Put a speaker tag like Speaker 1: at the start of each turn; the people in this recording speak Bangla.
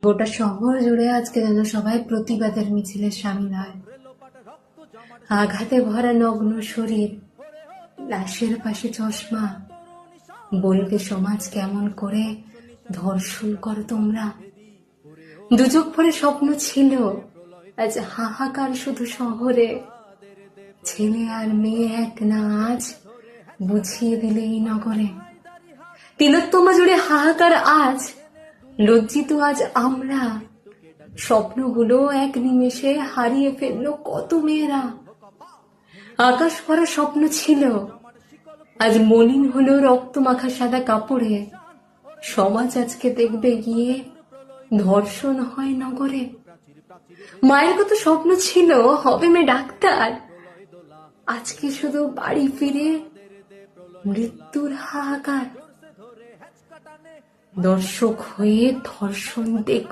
Speaker 1: গোটা শহর জুড়ে আজকে যেন সবাই প্রতিবাদের মিছিলে সামিল হয়। আঘাতে ভরা নগ্ন শরীর, লাশের পাশে চশমা, বলবে সমাজ কেমন করে ধর্ষণ করো তোমরা। দুচোখ ভরে স্বপ্ন ছিল, আজ হাহাকার শুধু শহরে। ছেলে আর মেয়ে এক না, আজ বুঝিয়ে দিলে এই নগরে। তিলোত্তমা জুড়ে হাহাকার আজ, লজ্জিত আজ আমরা। স্বপ্নগুলো এক নিমেষে হারিয়ে ফেললো কত মেয়েরা। আকাশ ভরা স্বপ্ন ছিল, আজ মলিন হলো রক্ত মাখা সাদা কাপড়ে। সমাজ আজকে দেখবে গিয়ে ধর্ষণ হয় নগরে। মায়ের কত স্বপ্ন ছিল হবে মেয়ে ডাক্তার, আজকে শুধু বাড়ি ফিরে মৃত্যুর হাহাকার। দর্শক হয়ে ধর্ষণ দেখবে